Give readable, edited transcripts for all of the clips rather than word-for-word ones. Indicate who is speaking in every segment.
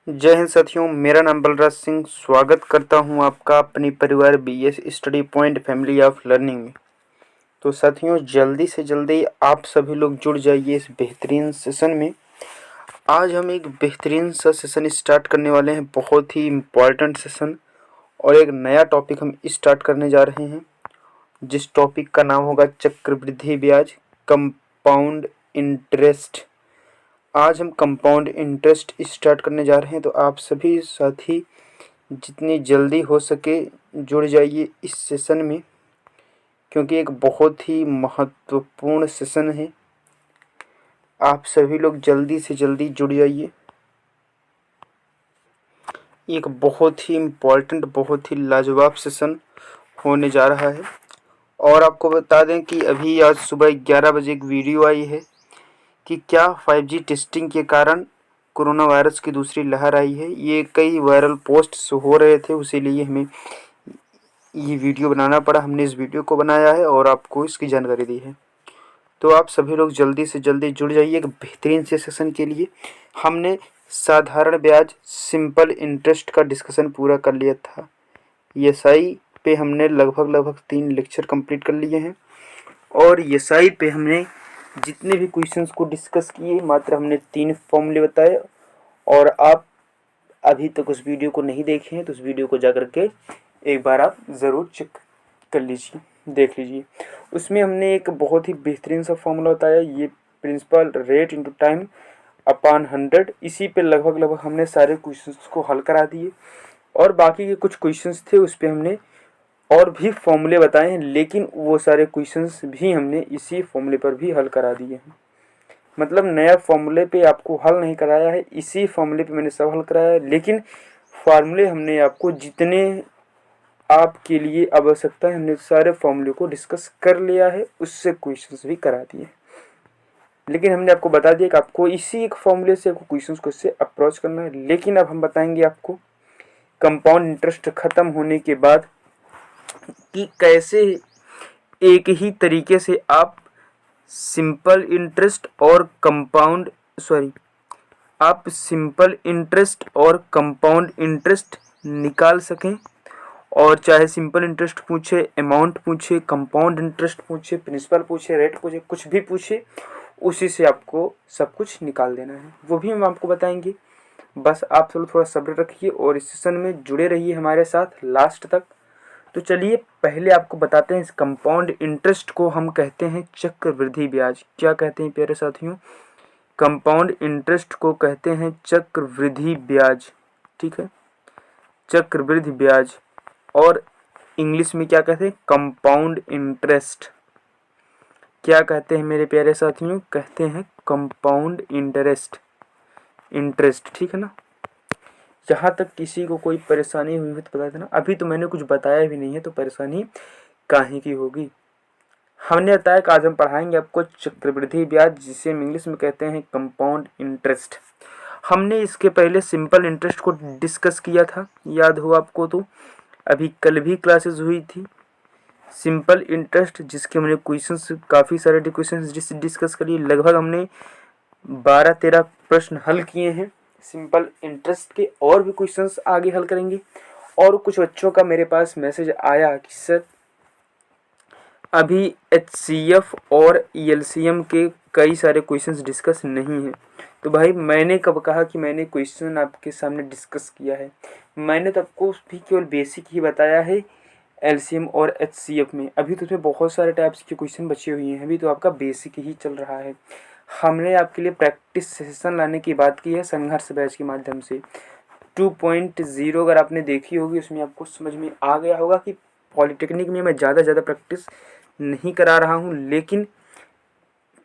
Speaker 1: जय हिंद साथियों, मेरा नाम बलराज सिंह। स्वागत करता हूं आपका अपनी परिवार BS study point family of learning में। तो साथियों, जल्दी से जल्दी आप सभी लोग जुड़ जाइए इस बेहतरीन सेशन में। आज हम एक बेहतरीन सा सेशन स्टार्ट करने वाले हैं, बहुत ही इम्पॉर्टेंट सेशन, और एक नया टॉपिक हम स्टार्ट करने जा रहे हैं जिस टॉपिक का नाम होगा चक्रवृद्धि ब्याज, कंपाउंड इंटरेस्ट। आज हम कंपाउंड इंटरेस्ट स्टार्ट करने जा रहे हैं, तो आप सभी साथी जितनी जल्दी हो सके जुड़ जाइए इस सेशन में, क्योंकि एक बहुत ही महत्वपूर्ण सेशन है। आप सभी लोग जल्दी से जल्दी जुड़ जाइए। एक बहुत ही इम्पोर्टेंट, बहुत ही लाजवाब सेशन होने जा रहा है। और आपको बता दें कि अभी आज सुबह 11 बजे एक वीडियो आई है कि क्या 5G टेस्टिंग के कारण कोरोना वायरस की दूसरी लहर आई है। ये कई वायरल पोस्ट्स हो रहे थे, उसीलिए हमें ये वीडियो बनाना पड़ा। हमने इस वीडियो को बनाया है और आपको इसकी जानकारी दी है। तो आप सभी लोग जल्दी से जल्दी जुड़ जाइए एक बेहतरीन से सेशन के लिए। हमने साधारण ब्याज, सिंपल इंटरेस्ट का डिस्कशन पूरा कर लिया था। एसआई पे हमने लगभग 3 लेक्चर कंप्लीट कर लिए हैं, और एसआई पे हमने जितने भी क्वेश्चंस को डिस्कस किए, मात्र हमने 3 फॉर्मूले बताए। और आप अभी तक उस वीडियो को नहीं देखे हैं तो उस वीडियो को जाकर के एक बार आप ज़रूर चेक कर लीजिए, देख लीजिए। उसमें हमने एक बहुत ही बेहतरीन सा फॉर्मूला बताया, ये principal rate into time upon 100। इसी पे लगभग हमने सारे क्वेश्चंस को हल करा दिए, और बाकी के कुछ क्वेश्चंस थे उस पर हमने और भी फॉर्मूले बताए हैं, लेकिन वो सारे क्वेश्चंस भी हमने इसी फॉर्मूले पर भी हल करा दिए हैं। मतलब नया फॉर्मूले पे आपको हल नहीं कराया है, इसी फॉर्मूले पे मैंने सब हल कराया है। लेकिन फार्मूले हमने आपको जितने आपके लिए आवश्यकता है, हमने सारे फॉर्मूले को डिस्कस कर लिया है, उससे क्वेश्चंस भी करा दिए। लेकिन हमने आपको बता दिया कि आपको इसी एक फॉर्मूले से आपको क्वेश्चंस को इससे अप्रोच करना है। लेकिन अब हम बताएंगे आपको कंपाउंड इंटरेस्ट खत्म होने के बाद कि कैसे एक ही तरीके से आप सिंपल इंटरेस्ट और कंपाउंड इंटरेस्ट निकाल सकें। और चाहे सिंपल इंटरेस्ट पूछे, अमाउंट पूछे, कंपाउंड इंटरेस्ट पूछे, प्रिंसिपल पूछे, रेट पूछे, कुछ भी पूछे, उसी से आपको सब कुछ निकाल देना है। वो भी हम आपको बताएंगे। बस आप थोड़ा सब्र रखिए और इस सेशन में जुड़े रहिए हमारे साथ लास्ट तक। तो चलिए पहले आपको बताते हैं, इस कंपाउंड इंटरेस्ट को हम कहते हैं चक्रवृद्धि ब्याज। क्या कहते हैं प्यारे साथियों? कंपाउंड इंटरेस्ट को कहते हैं चक्रवृद्धि ब्याज। ठीक है, चक्रवृद्धि ब्याज। और इंग्लिश में क्या कहते हैं? Compound interest. क्या कहते हैं मेरे प्यारे साथियों? कहते हैं कंपाउंड इंटरेस्ट। ठीक है ना। जहाँ तक किसी को कोई परेशानी हुई हो तो बता देना। अभी तो मैंने कुछ बताया भी नहीं है, तो परेशानी काहे की होगी। हमने बताया कि आज हम पढ़ाएंगे आपको चक्रवृद्धि ब्याज, जिसे हम इंग्लिश में कहते हैं कंपाउंड इंटरेस्ट। हमने इसके पहले सिंपल इंटरेस्ट को डिस्कस किया था, याद हो आपको तो। अभी कल भी क्लासेस हुई थी सिंपल इंटरेस्ट, जिसके हमने क्वेश्चंस, काफ़ी सारे क्वेश्चंस डिस्कस करिए। लगभग हमने 12-13 प्रश्न हल किए हैं सिंपल इंटरेस्ट के, और भी क्वेश्चंस आगे हल करेंगे। और कुछ बच्चों का मेरे पास मैसेज आया कि सर अभी HCF और ELCM के कई सारे क्वेश्चंस डिस्कस नहीं हैं। तो भाई मैंने कब कहा कि मैंने क्वेश्चन आपके सामने डिस्कस किया है? मैंने तो आपको भी केवल बेसिक ही बताया है LCM और HCF में। अभी तो उसमें बहुत सारे टाइप्स के क्वेश्चन बचे हुए हैं, अभी तो आपका बेसिक ही चल रहा है। हमने आपके लिए प्रैक्टिस सेशन लाने की बात की है संघर्ष बैच के माध्यम से। 2.0 अगर आपने देखी होगी, उसमें आपको समझ में आ गया होगा कि पॉलिटेक्निक में मैं ज़्यादा प्रैक्टिस नहीं करा रहा हूँ, लेकिन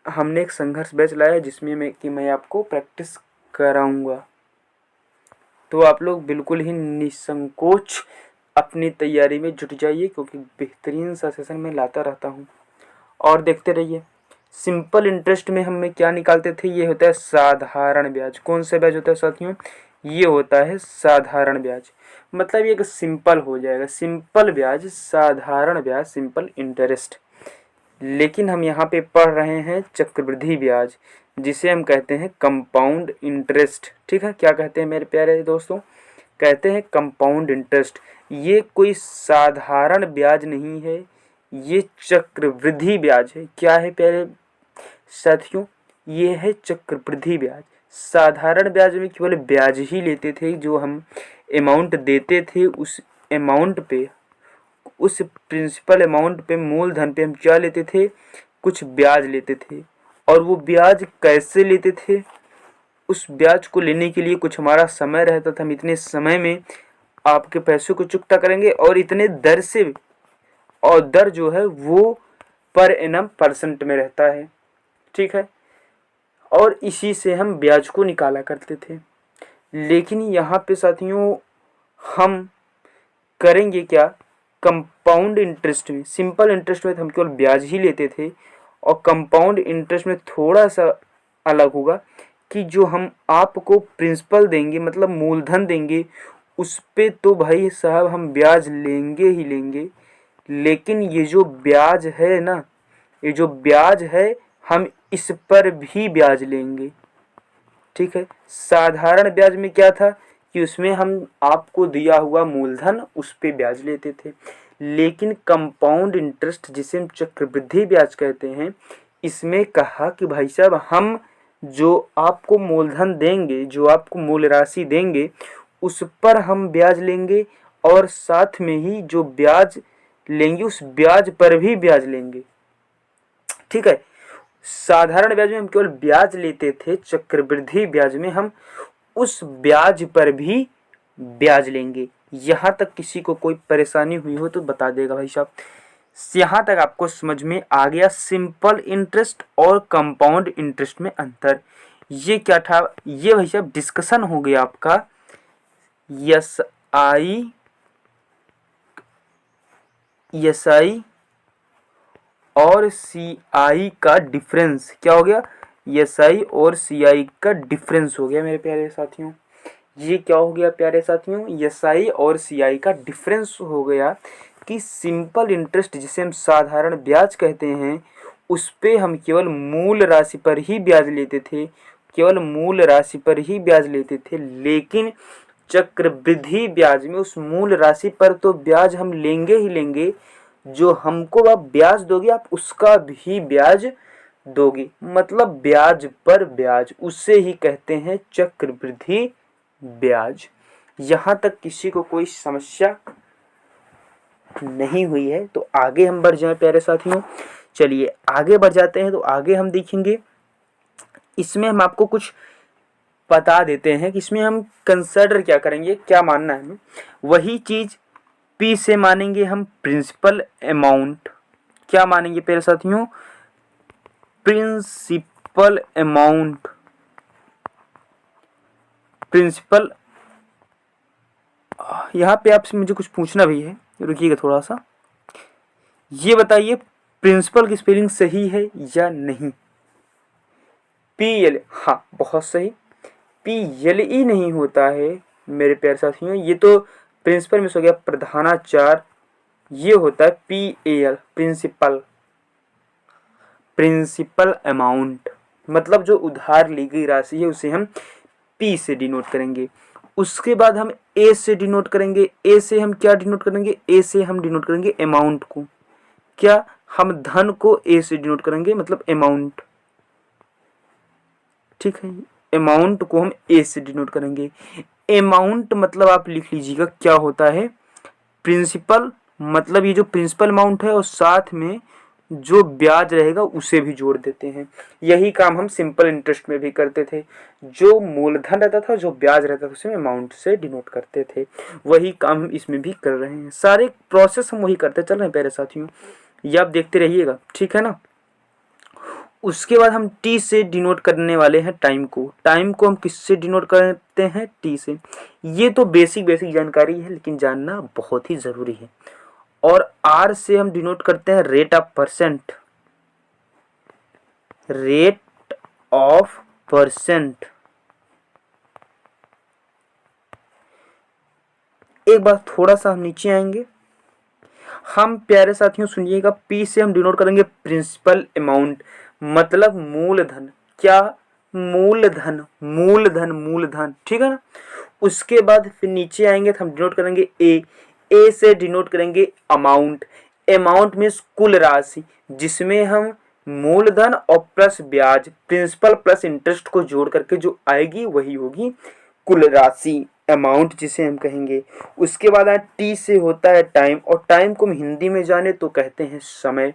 Speaker 1: हमने एक संघर्ष बैच लाया है जिसमें मैं आपको प्रैक्टिस कराऊंगा। तो आप लोग बिल्कुल ही निसंकोच अपनी तैयारी में जुट जाइए, क्योंकि बेहतरीन सा सेशन मैं लाता रहता हूँ। और देखते रहिए। सिंपल इंटरेस्ट में हम क्या निकालते थे? ये होता है साधारण ब्याज। कौन सा ब्याज होता है साथियों? ये होता है साधारण ब्याज। मतलब ये सिंपल हो जाएगा, सिंपल ब्याज, साधारण ब्याज, सिंपल इंटरेस्ट। लेकिन हम यहाँ पे पढ़ रहे हैं चक्रवृद्धि ब्याज, जिसे हम कहते हैं कंपाउंड इंटरेस्ट। ठीक है, क्या कहते हैं मेरे प्यारे दोस्तों, कहते हैं कंपाउंड इंटरेस्ट। ये कोई साधारण ब्याज नहीं है, ये चक्रवृद्धि ब्याज है। क्या है प्यारे साथियों, ये है चक्रवृद्धि ब्याज। साधारण ब्याज में केवल ब्याज ही लेते थे, जो हम अमाउंट देते थे उस अमाउंट पे, उस प्रिंसिपल अमाउंट पे, मूलधन पे हम क्या लेते थे, कुछ ब्याज लेते थे। और वो ब्याज कैसे लेते थे, उस ब्याज को लेने के लिए कुछ हमारा समय रहता था। हम इतने समय में आपके पैसों को चुकता करेंगे और इतने दर से, और दर जो है वो पर एनम परसेंट में रहता है। ठीक है, और इसी से हम ब्याज को निकाला करते थे। लेकिन यहाँ पे साथियों हम करेंगे क्या, कंपाउंड इंटरेस्ट में, सिंपल इंटरेस्ट में हम केवल ब्याज ही लेते थे, और कंपाउंड इंटरेस्ट में थोड़ा सा अलग होगा कि जो हम आपको प्रिंसिपल देंगे, मतलब मूलधन देंगे, उस पे तो भाई साहब हम ब्याज लेंगे ही लेंगे। लेकिन ये जो ब्याज है ना, ये जो ब्याज है हम इस पर भी ब्याज लेंगे। ठीक है, साधारण ब्याज में क्या था कि उसमें हम आपको दिया हुआ मूलधन उस पे ब्याज लेते थे। लेकिन कंपाउंड इंटरेस्ट, जिसे हम चक्रवृद्धि ब्याज कहते हैं, इसमें कहा कि भाई साहब हम जो आपको मूलधन देंगे, जो आपको मूल राशि देंगे, उस पर हम ब्याज लेंगे, और साथ में ही जो ब्याज लेंगे उस ब्याज पर भी ब्याज लेंगे। ठीक है, साधारण ब्याज में हम केवल ब्याज लेते थे, चक्रवृद्धि ब्याज में हम उस ब्याज पर भी ब्याज लेंगे। यहाँ तक किसी को कोई परेशानी हुई हो तो बता देगा भाई साहब। यहाँ तक आपको समझ में आ गया सिंपल इंटरेस्ट और कंपाउंड इंटरेस्ट में अंतर। ये क्या था, ये भाई साहब डिस्कशन हो गया आपका एस आई और सी आई का डिफरेंस। क्या हो गया, एस आई और सी आई का डिफरेंस हो गया मेरे प्यारे साथियों। ये क्या हो गया प्यारे साथियों, एस आई और सी आई का डिफरेंस हो गया कि सिंपल इंटरेस्ट, जिसे हम साधारण ब्याज कहते हैं, उस पे हम केवल मूल राशि पर ही ब्याज लेते थे, केवल मूल राशि पर ही ब्याज लेते थे। लेकिन चक्रवृद्धि ब्याज में उस मूल राशि पर तो ब्याज हम लेंगे ही लेंगे, जो हमको आप ब्याज दोगे आप उसका भी ब्याज दोगे, मतलब ब्याज पर ब्याज, उससे ही कहते हैं चक्रवृद्धि ब्याज। यहाँ तक किसी को कोई समस्या नहीं हुई है तो आगे हम बढ़ जाएं प्यारे साथियों। चलिए आगे बढ़ जाते हैं। तो आगे हम देखेंगे, इसमें हम आपको कुछ बता देते हैं कि इसमें हम कंसिडर क्या करेंगे, क्या मानना है हमें। वही चीज पी से मानेंगे हम प्रिंसिपल अमाउंट। क्या मानेंगे प्यारे साथियों, प्रिंसिपल अमाउंट, प्रिंसिपल। यहाँ पे आपसे मुझे कुछ पूछना भी है, रुकिएगा थोड़ा सा। ये बताइए प्रिंसिपल की स्पेलिंग सही है या नहीं। PL, हाँ बहुत सही, PLE नहीं होता है मेरे प्यारे साथियों। ये तो प्रिंसिपल में हो गया प्रधानाचार्य, ये होता है PAL, प्रिंसिपल, प्रिंसिपल अमाउंट। मतलब जो उधार ली गई राशि है उसे हम P से डिनोट करेंगे। उसके बाद हम A से डिनोट करेंगे। A से हम क्या डिनोट करेंगे, A से हम डिनोट करेंगे अमाउंट को। क्या, हम धन को A से डिनोट करेंगे, मतलब अमाउंट। ठीक है, अमाउंट को हम A से डिनोट करेंगे। अमाउंट मतलब आप लिख लीजिएगा क्या होता है, प्रिंसिपल, मतलब ये जो प्रिंसिपल अमाउंट है और साथ में जो ब्याज रहेगा उसे भी जोड़ देते हैं। यही काम हम सिंपल इंटरेस्ट में भी करते थे। जो मूलधन रहता था, जो ब्याज रहता था, उसे अमाउंट से डिनोट करते थे। वही काम हम इसमें भी कर रहे हैं। सारे प्रोसेस हम वही करते चल रहे हैं प्यारे साथियों, ये आप देखते रहिएगा। ठीक है ना। उसके बाद हम टी से डिनोट करने वाले हैं टाइम को। टाइम को हम किससे डिनोट करते हैं, टी से। ये तो बेसिक जानकारी है, लेकिन जानना बहुत ही ज़रूरी है। और आर से हम डिनोट करते हैं rate of percent, rate of percent. एक बार थोड़ा सा हम नीचे आएंगे, हम प्यारे साथियों सुनिएगा, पी से हम डिनोट करेंगे प्रिंसिपल अमाउंट, मतलब मूलधन। क्या, मूलधन, मूलधन, मूलधन, ठीक है ना। उसके बाद फिर नीचे आएंगे तो हम डिनोट करेंगे ए से डिनोट करेंगे अमाउंट। अमाउंट मीन्स कुल राशि, जिसमें हम मूलधन और प्लस ब्याज, प्रिंसिपल प्लस इंटरेस्ट को जोड़ करके जो आएगी वही होगी कुल राशि, अमाउंट जिसे हम कहेंगे। उसके बाद टी से होता है टाइम, और टाइम को हम हिंदी में जाने तो कहते हैं समय।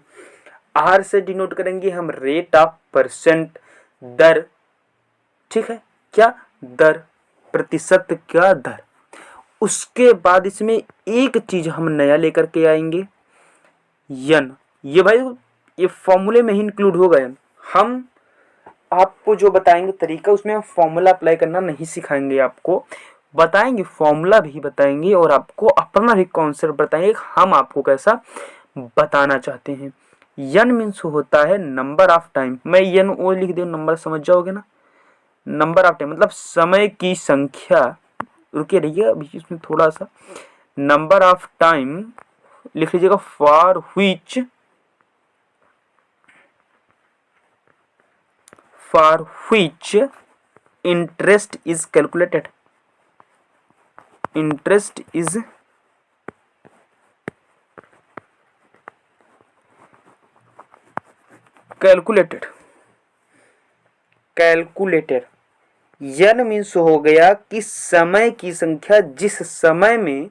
Speaker 1: आर से डिनोट करेंगे हम रेट ऑफ परसेंट, दर, ठीक है, क्या दर, प्रतिशत क्या दर। उसके बाद इसमें एक चीज हम नया लेकर के आएंगे, यन। ये भाई ये फॉर्मूले में ही इंक्लूड होगा। हम आपको जो बताएंगे तरीका, उसमें हम फॉर्मूला अप्लाई करना नहीं सिखाएंगे, आपको बताएंगे फॉर्मूला भी बताएंगे और आपको अपना भी कॉन्सेप्ट बताएंगे हम आपको कैसा बताना चाहते हैं। यन मीन्स होता है नंबर ऑफ टाइम। मैं यन वो लिख दूं, नंबर समझ जाओगे ना। नंबर ऑफ टाइम मतलब समय की संख्या। रुके रहिए अभी इसमें थोड़ा सा, नंबर ऑफ टाइम लिख लीजिएगा, for which interest is calculated, interest is calculated, calculated. N means हो गया कि समय की संख्या जिस समय में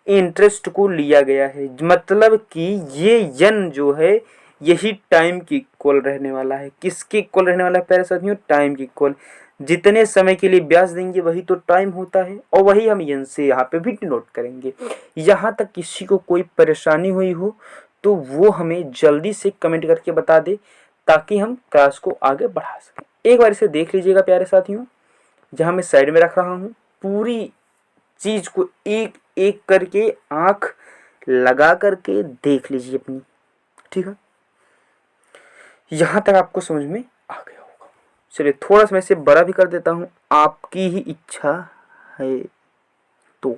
Speaker 1: इंटरेस्ट को लिया गया है, मतलब कि ये यन जो है यही टाइम की इक्वल रहने वाला है। किसके इक्वल रहने वाला है प्यारे साथियों? टाइम की इक्वल। जितने समय के लिए ब्याज देंगे वही तो टाइम होता है, और वही हम यन से यहाँ पे भी डिनोट करेंगे। यहाँ तक किसी को कोई परेशानी हुई हो तो वो हमें जल्दी से कमेंट करके बता दे, ताकि हम क्लास को आगे बढ़ा सकें। एक बार इसे देख लीजिएगा प्यारे साथियों, जहाँ मैं साइड में रख रहा हूँ, पूरी चीज को एक एक करके आंख लगा करके देख लीजिए अपनी, ठीक है। यहां तक आपको समझ में आ गया होगा। चलिए थोड़ा सा मैं इसे बड़ा भी कर देता हूं, आपकी ही इच्छा है तो।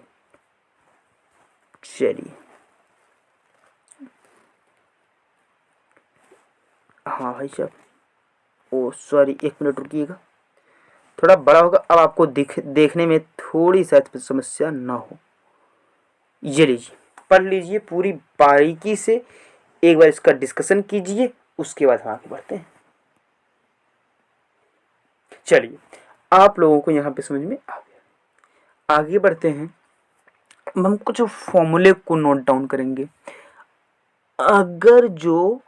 Speaker 1: चलिए हाँ भाई साहब, ओ सॉरी, एक मिनट रुकिएगा, थोड़ा बड़ा होगा अब आपको देखने में थोड़ी सा समस्या ना हो। ये लीजिए, पढ़ लीजिए पूरी बारीकी से, एक बार इसका डिस्कशन कीजिए, उसके बाद हम आगे बढ़ते हैं। चलिए आप लोगों को यहाँ पे समझ में आ गया, आगे बढ़ते हैं। हम कुछ फॉर्मूले को नोट डाउन करेंगे। अगर जो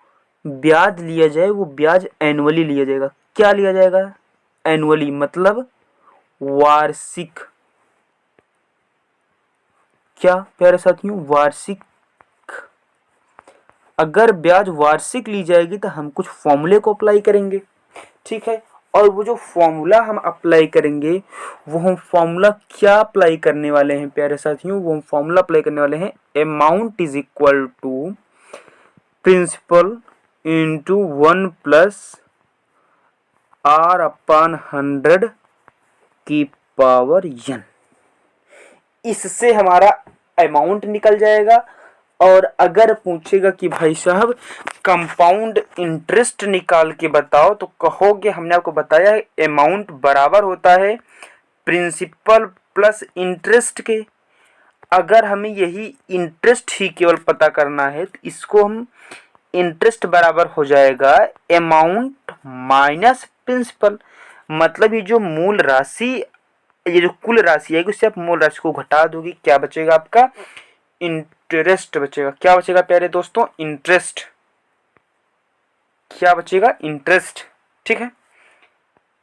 Speaker 1: ब्याज लिया जाए वो ब्याज एनुअली लिया जाएगा। क्या लिया जाएगा? एनुअली, मतलब वार्षिक। क्या प्यारे साथियों? वार्षिक। अगर ब्याज वार्षिक ली जाएगी तो हम कुछ फॉर्मूले को अप्लाई करेंगे, ठीक है। और वो जो फॉर्मूला हम अप्लाई करेंगे, वो हम फॉर्मूला क्या अप्लाई करने वाले हैं प्यारे साथियों? वो हम फॉर्मूला अप्लाई करने वाले हैं, amount is equal to principal into 1 plus R/100 की पावर n। इससे हमारा अमाउंट निकल जाएगा। और अगर पूछेगा कि भाई साहब कंपाउंड इंटरेस्ट निकाल के बताओ, तो कहोगे हमने आपको बताया है अमाउंट बराबर होता है प्रिंसिपल प्लस इंटरेस्ट के। अगर हमें यही इंटरेस्ट ही केवल पता करना है तो इसको हम इंटरेस्ट बराबर हो जाएगा अमाउंट माइनस प्रिंसिपल। मतलब ये जो मूल राशि, ये जो कुल राशि है, उससे आप मूल राशि को घटा दोगे, क्या बचेगा आपका? इंटरेस्ट बचेगा। क्या बचेगा प्यारे दोस्तों? इंटरेस्ट। क्या बचेगा? इंटरेस्ट, ठीक है।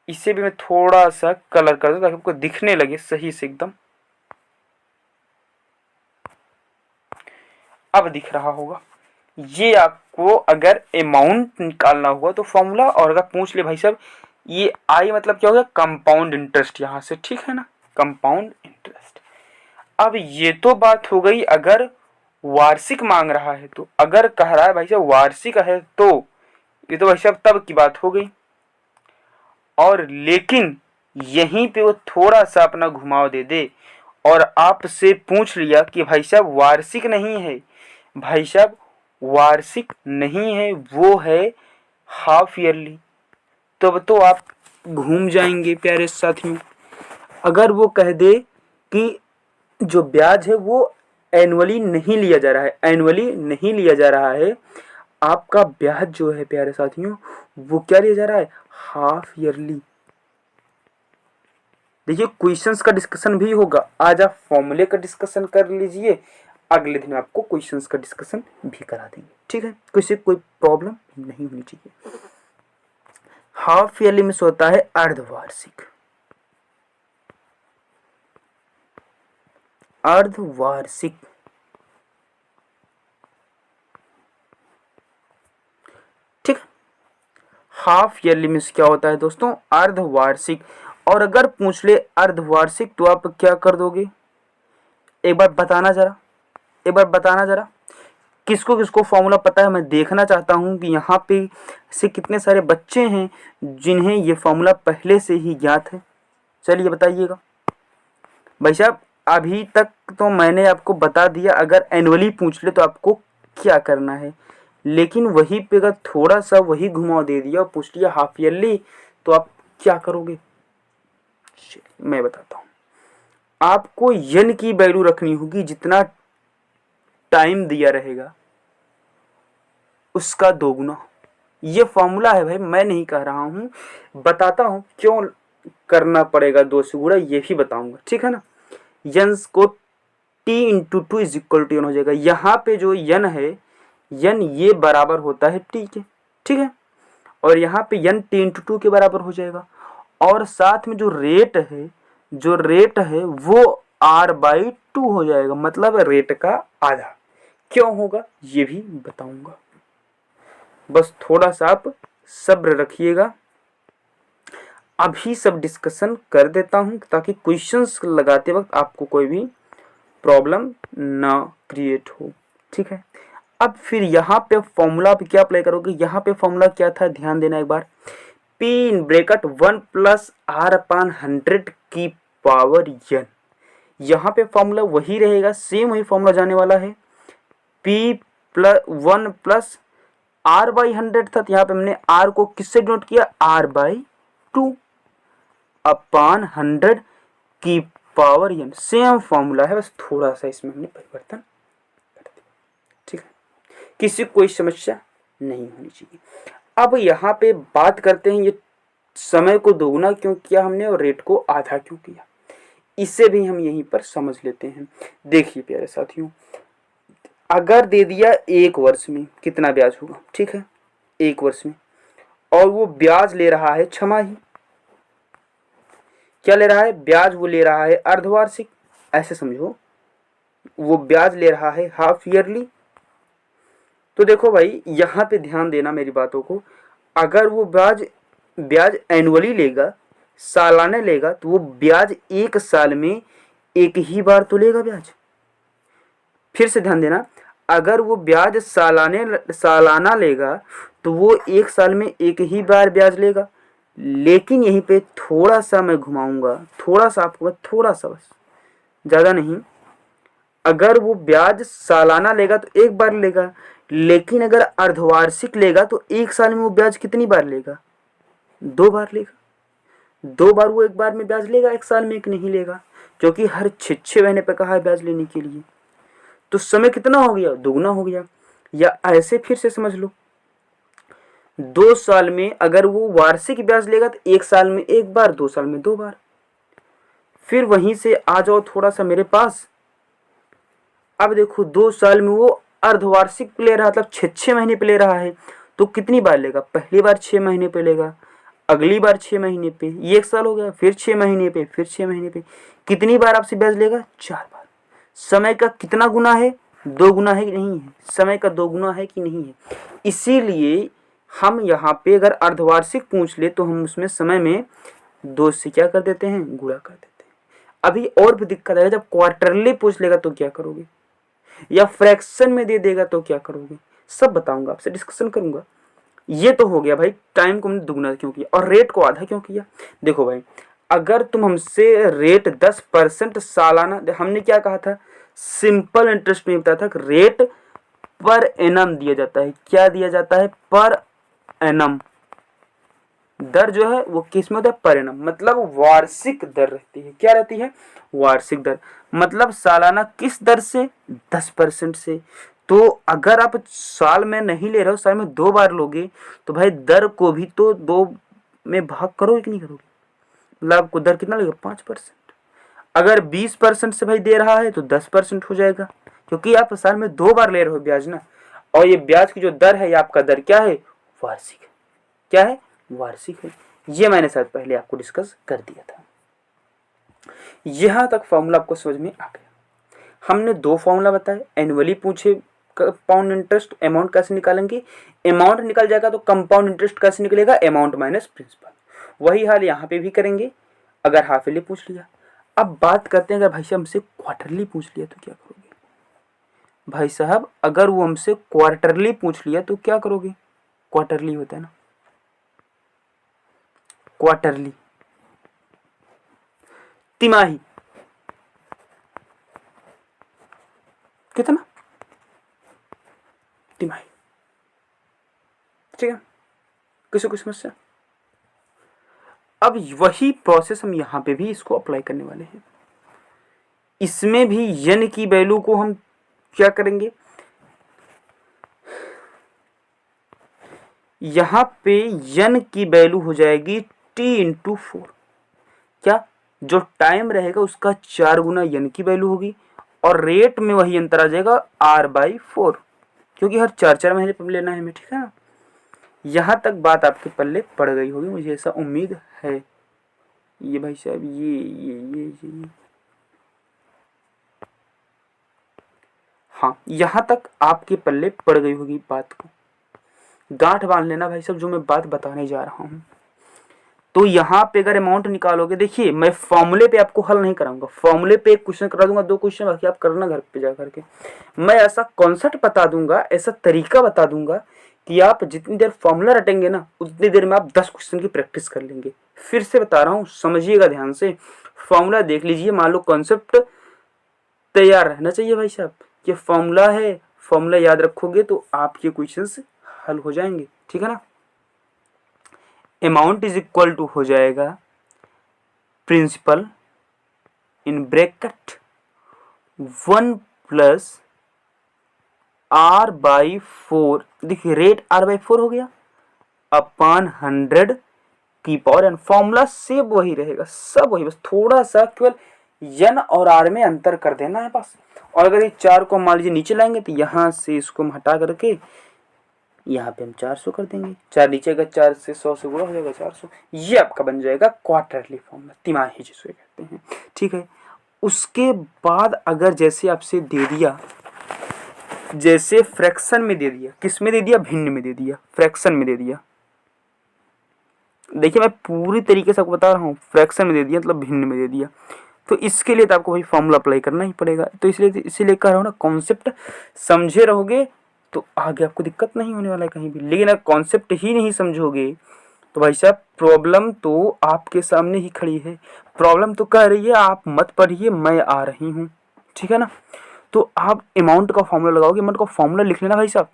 Speaker 1: इसे भी मैं थोड़ा सा कलर कर दूं ताकि आपको दिखने लगे सही से एकदम। अब दिख रहा होगा। ये आपको अगर अमाउंट निकालना हुआ तो फॉर्मूला, और अगर पूछ ले भाई साहब ये आई मतलब क्या होगा? कंपाउंड इंटरेस्ट, यहां से, ठीक है ना, कंपाउंड इंटरेस्ट। अब ये तो बात हो गई अगर वार्षिक मांग रहा है तो। अगर कह रहा है भाई साहब वार्षिक है तो ये तो भाई साहब तब की बात हो गई। और लेकिन यहीं पे वो थोड़ा सा अपना घुमाव दे दे और आपसे पूछ लिया कि भाई साहब वार्षिक नहीं है, भाई साहब वार्षिक नहीं है, वो है हाफ ईयरली, तब तो आप घूम जाएंगे प्यारे साथियों। अगर वो कह दे कि जो ब्याज है वो एनुअली नहीं लिया जा रहा है, एनुअली नहीं लिया जा रहा है, आपका ब्याज जो है प्यारे साथियों वो क्या लिया जा रहा है, हाफ ईयरली। देखिए क्वेश्चंस का डिस्कशन भी होगा, आज आप फॉर्मूले का डिस्कशन कर लीजिए, अगले दिन आपको क्वेश्चंस का डिस्कशन भी करा देंगे, ठीक है, किसी कोई प्रॉब्लम नहीं होनी चाहिए। हाफ ईयरली में होता है अर्धवार्षिक, अर्धवार्षिक, ठीक। हाफ ईयरली में क्या होता है दोस्तों, अर्धवार्षिक। और अगर पूछ ले अर्धवार्षिक तो आप क्या कर दोगे, एक बार बताना जरा, एक बार बताना जरा, किसको किसको फॉर्मूला पता है। मैं देखना चाहता हूं कि यहाँ पे से कितने सारे बच्चे हैं जिन्हें ये फॉर्मूला पहले से ही ज्ञात है। चलिए बताइएगा भाई साहब। अभी तक तो मैंने आपको बता दिया अगर एनुअली पूछ ले तो आपको क्या करना है, लेकिन वहीं पे अगर थोड़ा सा वही घुमाव दे दिया और पूछ लिया हाफ ईयरली तो आप क्या करोगे। मैं बताता हूँ, आपको यन की वैल्यू रखनी होगी, जितना टाइम दिया रहेगा उसका दोगुना। ये फॉर्मूला है भाई, मैं नहीं कह रहा हूँ, बताता हूँ क्यों करना पड़ेगा 2 से गुणा, ये भी बताऊंगा, ठीक है ना। यन को t into two is equal to n हो जाएगा। यहाँ पे जो यन है, यन ये बराबर होता है t के, ठीक है, और यहाँ पे यन t इंटू टू के बराबर हो जाएगा। और साथ में जो रेट है, जो रेट है वो r/2 हो जाएगा, मतलब रेट का आधा। क्यों होगा ये भी बताऊंगा, बस थोड़ा सा आप सब्र रखिएगा। अभी सब डिस्कशन कर देता हूं ताकि क्वेश्चंस लगाते वक्त आपको कोई भी प्रॉब्लम ना क्रिएट हो, ठीक है। अब फिर यहाँ पे फॉर्मूला पे क्या अप्लाई करोगे, यहाँ पे फॉर्मूला क्या था ध्यान देना एक बार, p in bracket 1 plus r/100 की पावर n। यहाँ पे फॉर्मूला वही रहेगा, सेम वही फॉर्मूला जाने वाला है, p1 प्लस r/100 था, यहाँ पे हमने r को किससे डिनोट किया, r/2 अपॉन 100 की पावर n। सेम फॉर्मूला है, बस थोड़ा सा इसमें हमने परिवर्तन कर दिया, ठीक है, किसी कोई समस्या नहीं होनी चाहिए। अब यहाँ पे बात करते हैं, ये समय को दोगुना क्यों किया हमने और रेट को आधा क्यों किया, इसे भी हम यहीं पर समझ लेते हैं। देखिए प्यारे साथियों, अगर दे दिया 1 वर्ष में कितना ब्याज होगा, ठीक है, 1 वर्ष में, और वो ब्याज ले रहा है छमाही, क्या ले रहा है ब्याज, वो ले रहा है अर्धवार्षिक, ऐसे समझो, वो ब्याज ले रहा है हाफ ईयरली। तो देखो भाई यहाँ पे ध्यान देना मेरी बातों को, अगर वो ब्याज एनुअली लेगा, सालाना लेगा, तो वो ब्याज 1 साल में एक ही बार तो लेगा ब्याज। फिर से ध्यान देना, अगर वो ब्याज सालाना लेगा तो वो 1 साल में एक ही बार ब्याज लेगा। लेकिन यहीं पे थोड़ा सा मैं घुमाऊंगा, थोड़ा सा आपको, थोड़ा सा बस, ज़्यादा नहीं। अगर वो ब्याज सालाना लेगा तो 1 बार लेगा, लेकिन अगर अर्धवार्षिक लेगा तो 1 साल में वो ब्याज कितनी बार लेगा, 2 बार लेगा। 2 बार वो 1 बार में ब्याज लेगा, 1 साल में एक नहीं लेगा, क्योंकि हर 6 महीने पे कहा है ब्याज लेने के लिए। तो समय कितना हो गया, दोगुना हो गया। या ऐसे फिर से समझ लो, 2 साल में अगर वो वार्षिक ब्याज लेगा तो 1 साल में 1 बार, 2 साल में 2 बार। फिर वहीं से आ जाओ थोड़ा सा मेरे पास, अब देखो 2 साल में वो अर्धवार्षिक पे ले रहा, मतलब 6 महीने पे ले रहा है, तो कितनी बार लेगा, पहली बार 6 महीने पे लेगा, अगली बार 6 महीने पे, ये 1 साल हो गया, फिर 6 महीने पे, फिर 6 महीने पे, कितनी बार आपसे ब्याज लेगा, 4 बार। समय का कितना गुना है, 2 गुना है कि नहीं है, समय का 2 गुना है कि नहीं है। इसीलिए हम यहाँ पे अगर अर्धवार्षिक पूछ ले तो हम उसमें समय में 2 से क्या कर देते हैं, गुणा कर देते हैं। अभी और भी दिक्कत है, जब क्वार्टरली पूछ लेगा तो क्या करोगे, या फ्रैक्शन में दे देगा तो क्या करोगे, सब बताऊंगा, आपसे डिस्कशन करूंगा। ये तो हो गया भाई, टाइम को हमने दुगना क्यों किया और रेट को आधा क्यों किया। देखो भाई, अगर तुम हमसे रेट 10% सालाना, हमने क्या कहा था, सिंपल इंटरेस्ट में बताया था, रेट पर एनम दिया जाता है। क्या दिया जाता है, पर एनम। दर जो है वो किस में होता है, परिणाम, मतलब वार्षिक दर रहती है। क्या रहती है, वार्षिक दर, मतलब सालाना किस दर से, 10% से। तो अगर आप साल में नहीं ले रहे हो, साल में 2 बार लोगे, तो भाई दर को भी तो 2 में भाग करोगे कि नहीं करोगे, मतलब आपको दर कितना लगेगा, 5%। अगर 20% से भाई दे रहा है तो 10% हो जाएगा, क्योंकि आप साल में 2 बार ले रहे हो ब्याज ना। और ये ब्याज की जो दर है, ये आपका दर क्या है, वार्षिक है। क्या है, वार्षिक है। ये मैंने शायद पहले आपको डिस्कस कर दिया था। यहां तक फॉर्मूला आपको समझ में आ गया। हमने 2 फॉर्मूला बताए, एनुअली पूछे कंपाउंड इंटरेस्ट, अमाउंट कैसे निकालेंगे, अमाउंट निकल जाएगा तो कंपाउंड इंटरेस्ट कैसे निकलेगा, अमाउंट माइनस प्रिंसिपल। वही हाल यहाँ पे भी करेंगे अगर हाफ ईयरली पूछ लिया। अब बात करते हैं, अगर भाई साहब हमसे क्वार्टरली पूछ लिया तो क्या करोगे। भाई साहब अगर वो हमसे क्वार्टरली पूछ लिया तो क्या करोगे, क्वार्टरली होता है ना, क्वार्टरली, तिमाही, कितना, तिमाही, ठीक है, किसी को समस्या। अब वही प्रोसेस हम यहां पे भी इसको अप्लाई करने वाले हैं। इसमें भी यन की वैल्यू को हम क्या करेंगे, यहां पे यन की वैल्यू हो जाएगी t/4। क्या, जो टाइम रहेगा उसका 4 गुना यन की वैल्यू होगी, और रेट में वही अंतर आ जाएगा r/4, क्योंकि हर 4 महीने पर लेना है हमें, ठीक है ना। यहां तक बात आपके पल्ले पड़ गई होगी, मुझे ऐसा उम्मीद है। ये भाई साहब ये हाँ, यहां तक आपके पल्ले पड़ गई होगी, बात को गांठ बांध लेना भाई साहब, जो मैं बात बताने जा रहा हूं। तो यहाँ पे अगर अमाउंट निकालोगे, देखिए मैं फॉर्मूले पे आपको हल नहीं कराऊंगा, फॉर्मूले पे एक क्वेश्चन करा दूंगा, 2 क्वेश्चन बाकी आप करना घर पे जा करके। मैं ऐसा कॉन्सेप्ट बता दूंगा, ऐसा तरीका बता दूंगा कि आप जितनी देर फॉर्मूला रटेंगे ना, उतनी देर में आप 10 क्वेश्चन की प्रैक्टिस कर लेंगे। फिर से बता रहा हूँ, समझिएगा ध्यान से, फॉर्मूला देख लीजिए, मान लो कॉन्सेप्ट तैयार रहना चाहिए भाई साहब। ये फॉर्मूला है, फॉर्मूला याद रखोगे तो आपके क्वेश्चंस हल हो जाएंगे, ठीक है ना। अमाउंट इज इक्वल टू हो जाएगा principal in bracket 1 plus r/4, देखिए रेट r/4 हो गया अपॉन 100 की पावर एन। फॉर्मूला से वही रहेगा, सब वही, बस थोड़ा सा केवल n और r में अंतर कर देना है बस। और अगर ये 4 को मान लीजिए नीचे लाएंगे तो यहाँ से इसको हम हटा करके यहाँ पे हम 400 कर देंगे, 4 नीचे का 4 से 100 से गुणा हो जाएगा 400। ये आपका बन जाएगा क्वार्टरली फॉर्मूला, तिमाही जिसे कहते हैं, ठीक है। उसके बाद अगर जैसे आपसे दे दिया, जैसे फ्रैक्शन में दे दिया, किस में दे दिया, भिन्न में दे दिया, फ्रैक्शन में दे दिया, देखिए मैं पूरी तरीके से आपको बता रहा हूँ, फ्रैक्शन में दे दिया मतलब भिन्न में दे दिया, तो इसके लिए तो आपको भाई फॉर्मूला अप्लाई करना ही पड़ेगा। तो इसीलिए कह रहा हूँ ना, कॉन्सेप्ट समझे रहोगे तो आगे आपको दिक्कत नहीं होने वाला है कहीं भी। लेकिन अगर कॉन्सेप्ट ही नहीं समझोगे तो भाई साहब प्रॉब्लम तो आपके सामने ही खड़ी है। प्रॉब्लम तो कह रही है आप मत पढ़िए, मैं आ रही हूँ, ठीक है ना। तो आप अमाउंट का फॉर्मूला लगाओगे, अमाउंट का फॉर्मूला लिख लेना भाई साहब।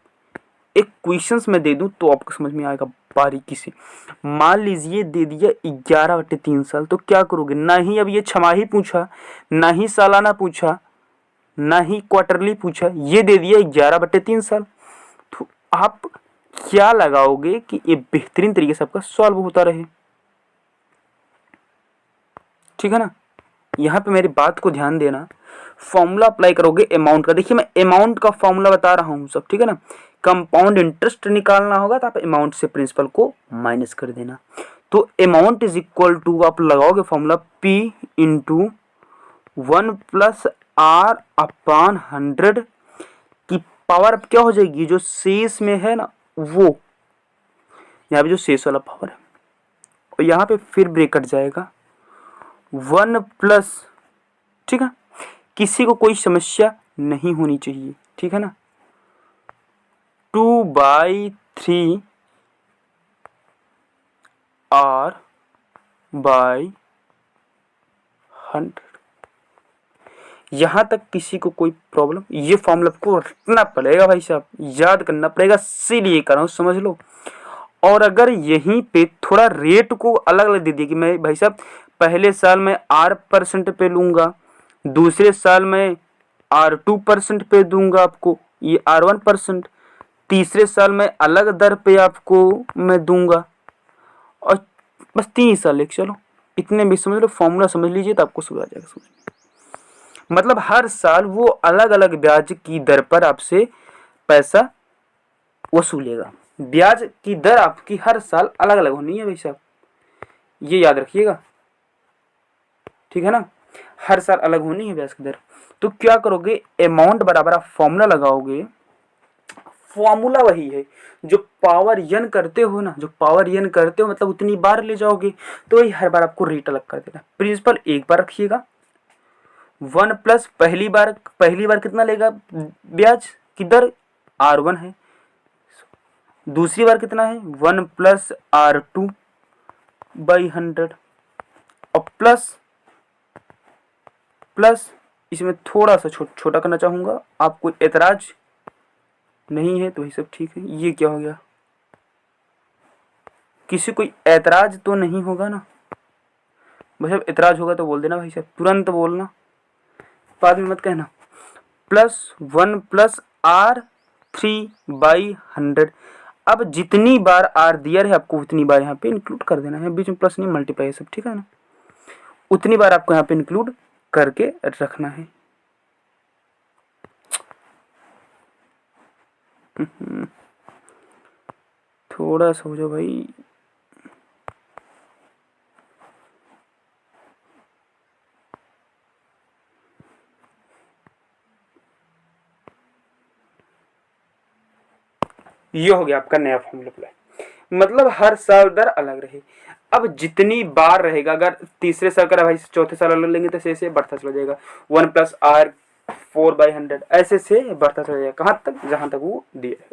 Speaker 1: एक क्वेश्चंस में दे दूं तो आपको समझ में आएगा बारीकी से। मान लीजिए दे दिया 11/3 साल, तो क्या करोगे, ना ही अब ये छमाही पूछा, ना ही सालाना पूछा, ना ही क्वार्टरली पूछा, ये दे दिया 11/3 साल। तो आप क्या लगाओगे कि ये बेहतरीन तरीके से आपका सॉल्व होता रहे, ठीक है ना। यहाँ पे मेरी बात को ध्यान देना, फॉर्मूला अप्लाई करोगे अमाउंट का, देखिए मैं अमाउंट का फॉर्मूला बता रहा हूँ सब, ठीक है ना। कंपाउंड इंटरेस्ट निकालना होगा तो आप अमाउंट से प्रिंसिपल को माइनस कर देना। तो अमाउंट इज इक्वल टू आप लगाओगे formula P into 1 plus R upon 100 की पावर अब क्या हो जाएगी, जो शेष में है ना वो, यहाँ पे जो शेष वाला पावर है, और यहाँ पे फिर ब्रैकेट जाएगा 1 प्लस, ठीक है। किसी को कोई समस्या नहीं होनी चाहिए, ठीक है ना। 2/3 R/100, यहां तक किसी को कोई प्रॉब्लम, ये फॉर्मूला आपको रखना पड़ेगा भाई साहब, याद करना पड़ेगा, इसीलिए कर रहा हूं, समझ लो। और अगर यहीं पे थोड़ा रेट को अलग अलग दे दिया कि मैं भाई साहब पहले साल में R% पे लूँगा, दूसरे साल में R2% पे दूंगा आपको, ये R1%, तीसरे साल में अलग दर पे आपको मैं दूंगा, और बस 3 साल एक, चलो इतने भी समझ लो, फॉर्मूला समझ लीजिए तो आपको समझ आ जाएगा। समझ मतलब हर साल वो अलग अलग ब्याज की दर पर आपसे पैसा वसूलेगा। ब्याज की दर आपकी हर साल अलग अलग होनी है भाई साहब, ये याद रखिएगा, ठीक है ना, हर साल अलग होनी है ब्याज की दर। तो क्या करोगे, अमाउंट बराबर आप फॉर्मूला लगाओगे, फॉर्मूला वही है जो पावर यन करते हो ना, जो पावर यन करते हो मतलब उतनी बार ले जाओगे, तो वही हर बार आपको रेट अलग कर देना। प्रिंसिपल एक बार रखिएगा, 1 प्लस पहली बार कितना लेगा ब्याज की दर, R1 है, दूसरी बार कितना है 1 प्लस R2 बाई 100, और प्लस इसमें थोड़ा सा छोटा करना चाहूँगा, आपको एतराज नहीं है तो ये सब ठीक है। ये क्या हो गया, किसी कोई ऐतराज तो नहीं होगा ना, भाई साहब एतराज होगा तो बोल देना भाई साहब, तुरंत बोलना, बाद में मत कहना। +1 प्लस R3/100, अब जितनी बार R दिया है आपको उतनी बार यहाँ पे इंक्लूड कर देना है, बीच में प्लस नहीं मल्टीप्लाई सब, ठीक है ना, उतनी बार आपको यहाँ पे इंक्लूड करके रखना है। थोड़ा सा हो जाओ भाई, ये हो गया आपका नया फॉर्मूला अप्लाई, मतलब हर साल दर अलग रहे। अब जितनी बार रहेगा, अगर तीसरे साल का भाई चौथे साल अलग लेंगे तो ऐसे बढ़ता चला जाएगा, 1 प्लस R4/100 ऐसे से बढ़ता चला जाएगा, कहाँ तक, जहां तक वो दिया है।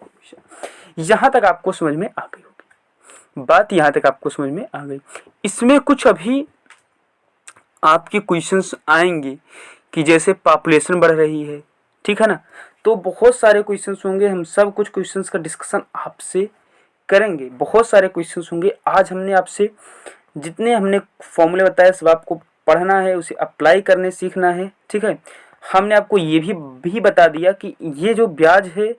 Speaker 1: यहाँ तक आपको समझ में आ गई होगी बात, यहाँ तक आपको समझ में आ गई। इसमें कुछ अभी आपके क्वेश्चंस आएंगे कि जैसे पॉपुलेशन बढ़ रही है, ठीक है ना, तो बहुत सारे क्वेश्चंस होंगे, हम सब कुछ क्वेश्चंस का डिस्कशन आपसे करेंगे, बहुत सारे क्वेश्चंस होंगे। आज हमने आपसे जितने हमने फॉर्मूले बताए सब आपको पढ़ना है, उसे अप्लाई करने सीखना है, ठीक है। हमने आपको ये भी बता दिया कि ये जो ब्याज है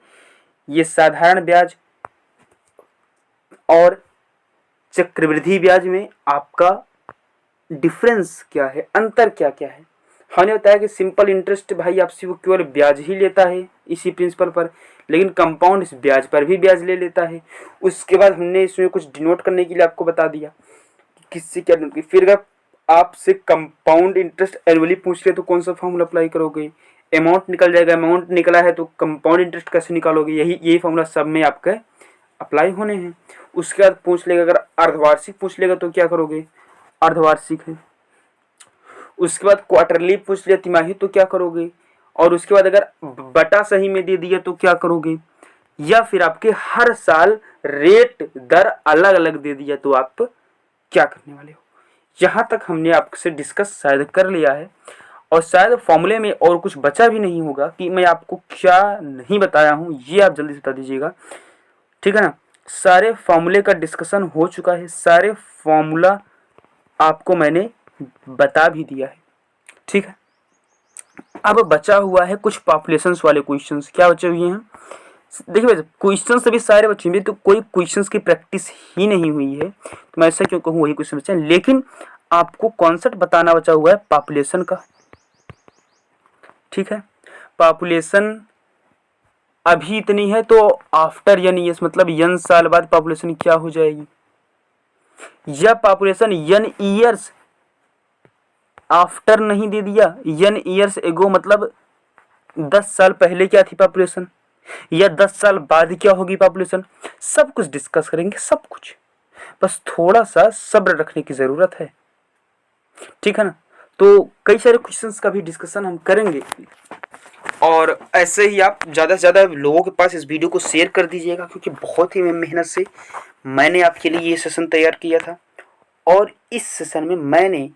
Speaker 1: ये साधारण ब्याज और चक्रवृद्धि ब्याज में आपका डिफरेंस क्या है, अंतर क्या क्या है। हमने बताया कि सिंपल इंटरेस्ट भाई आपसे वो केवल ब्याज ही लेता है इसी प्रिंसिपल पर, लेकिन कंपाउंड इस ब्याज पर भी ब्याज ले लेता है। उसके बाद हमने इसमें कुछ डिनोट करने के लिए आपको बता दिया कि किससे क्या डिनोट। फिर अगर आपसे कंपाउंड इंटरेस्ट एनुअली पूछ ले तो कौन सा फॉर्मूला अप्लाई करोगे, अमाउंट निकल जाएगा, अमाउंट निकला है तो कंपाउंड इंटरेस्ट कैसे निकालोगे, यही फॉर्मूला सब में आपके अप्लाई होने हैं। उसके बाद पूछ लेगा, अगर अर्धवार्षिक पूछ लेगा तो क्या करोगे, अर्धवार्षिक है। उसके बाद क्वार्टरली पूछ लिया, तिमाही, तो क्या करोगे। और उसके बाद अगर बटा सही में दे दिया तो क्या करोगे, या फिर आपके हर साल रेट दर अलग अलग दे दिया तो आप क्या करने वाले हो। यहाँ तक हमने आपसे डिस्कस शायद कर लिया है, और शायद फॉर्मूले में और कुछ बचा भी नहीं होगा कि मैं आपको क्या नहीं बताया हूँ, ये आप जल्दी से बता दीजिएगा, ठीक है ना। सारे फॉर्मूले का डिस्कशन हो चुका है, सारे फॉर्मूला आपको मैंने बता भी दिया है, ठीक है। अब बचा हुआ है कुछ पॉपुलेशंस वाले क्वेश्चंस। क्या बचे हुए हैं, देखिए भाई क्वेश्चंस अभी सारे बचे हुए, तो कोई क्वेश्चंस की प्रैक्टिस ही नहीं हुई है तो मैं ऐसा क्यों कहूँ, वही क्वेश्चन बचे हैं, लेकिन आपको कॉन्सेप्ट बताना बचा हुआ है पॉपुलेशन का, ठीक है। पॉपुलेशन अभी इतनी है तो आफ्टर यन ईयर्स, मतलब यन साल बाद पॉपुलेशन क्या हो जाएगी, या पॉपुलेशन यन ईयर्स आफ्टर नहीं दे दिया, यन ईयर्स एगो मतलब 10 साल पहले क्या थी पॉपुलेशन, या 10 साल बाद क्या होगी पॉपुलेशन, सब कुछ डिस्कस करेंगे, सब कुछ। बस थोड़ा सा सब्र रखने की ज़रूरत है, ठीक है ना। तो कई सारे क्वेश्चंस का भी डिस्कशन हम करेंगे, और ऐसे ही आप ज़्यादा से ज़्यादा लोगों के पास इस वीडियो को शेयर कर दीजिएगा, क्योंकि बहुत ही मेहनत से मैंने आपके लिए ये सेशन तैयार किया था, और इस सेशन में मैंने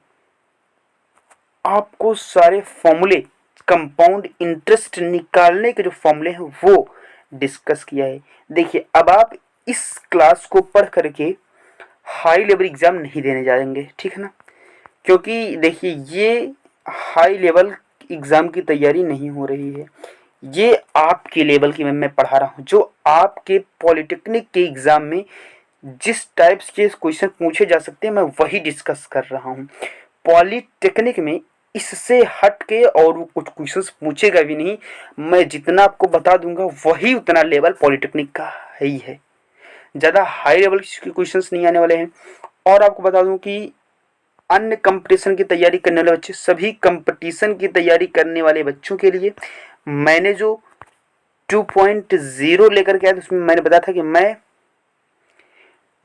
Speaker 1: आपको सारे फॉर्मूले, कंपाउंड इंटरेस्ट निकालने के जो फॉर्मूले हैं वो डिस्कस किया है। देखिए अब आप इस क्लास को पढ़ करके हाई लेवल एग्ज़ाम नहीं देने जाएंगे, ठीक है ना। क्योंकि देखिए ये हाई लेवल एग्ज़ाम की तैयारी नहीं हो रही है, ये आपके लेवल की मैं पढ़ा रहा हूँ। जो आपके पॉलिटेक्निक के एग्ज़ाम में जिस टाइप्स के क्वेश्चन पूछे जा सकते हैं मैं वही डिस्कस कर रहा हूँ। पॉलिटेक्निक में इससे हट के और वो कुछ क्वेश्चंस पूछेगा भी नहीं। मैं जितना आपको बता दूंगा वही उतना लेवल पॉलिटेक्निक का ही है, ज़्यादा हाई लेवल के क्वेश्चंस नहीं आने वाले हैं। और आपको बता दूं कि अन्य कंपटीशन की तैयारी करने वाले बच्चे, सभी कंपटीशन की तैयारी करने वाले बच्चों के लिए मैंने जो 2.0 लेकर के आया उसमें मैंने बताया था कि मैं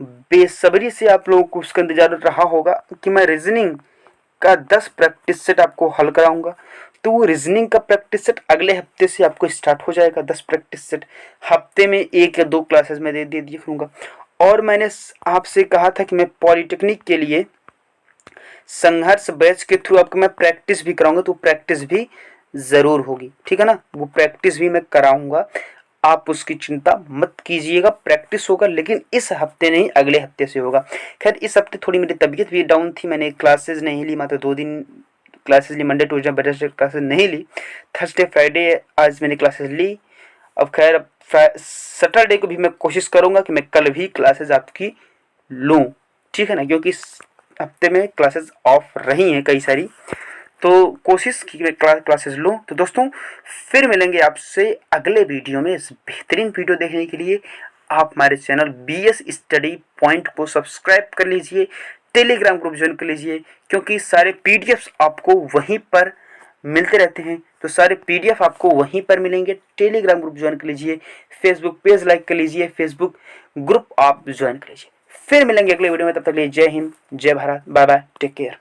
Speaker 1: बेसब्री से आप लोगों को उसका इंतजार रहा होगा कि मैं रीजनिंग का 10 प्रैक्टिस सेट आपको हल कराऊंगा। तो वो रीजनिंग का प्रैक्टिस सेट अगले हफ्ते से आपको स्टार्ट हो जाएगा। 10 प्रैक्टिस सेट हफ्ते में 1 या 2 क्लासेस में दे दिया करूँगा। और मैंने आपसे कहा था कि मैं पॉलिटेक्निक के लिए संघर्ष बैच के थ्रू आपको मैं प्रैक्टिस भी कराऊंगा, तो प्रैक्टिस भी ज़रूर होगी, ठीक है ना। वो प्रैक्टिस भी मैं कराऊंगा, आप उसकी चिंता मत कीजिएगा। प्रैक्टिस होगा लेकिन इस हफ्ते नहीं, अगले हफ्ते से होगा। खैर इस हफ्ते थोड़ी मेरी तबीयत भी डाउन थी, मैंने क्लासेस नहीं ली, मात्र 2 दिन क्लासेस ली। मंडे ट्यूसडे वेडनेसडे क्लासेस नहीं ली, थर्सडे फ्राइडे आज मैंने क्लासेस ली। अब खैर सैटरडे को भी मैं कोशिश करूँगा कि मैं कल भी क्लासेस आपकी लूँ, ठीक है ना, क्योंकि इस हफ्ते में क्लासेस ऑफ रही हैं कई सारी, तो कोशिश की मैं क्लासेस लूँ। तो दोस्तों फिर मिलेंगे आपसे अगले वीडियो में। इस बेहतरीन वीडियो देखने के लिए आप हमारे चैनल BS स्टडी पॉइंट को सब्सक्राइब कर लीजिए, टेलीग्राम ग्रुप ज्वाइन कर लीजिए, क्योंकि सारे PDFs आपको वहीं पर मिलते रहते हैं। तो सारे PDF आपको वहीं पर मिलेंगे। टेलीग्राम ग्रुप ज्वाइन कर लीजिए, फेसबुक पेज लाइक कर लीजिए, फेसबुक ग्रुप आप ज्वाइन कर लीजिए। फिर मिलेंगे अगले वीडियो में, तब तक के लिए जय हिंद, जय Bharat, bye bye, take care.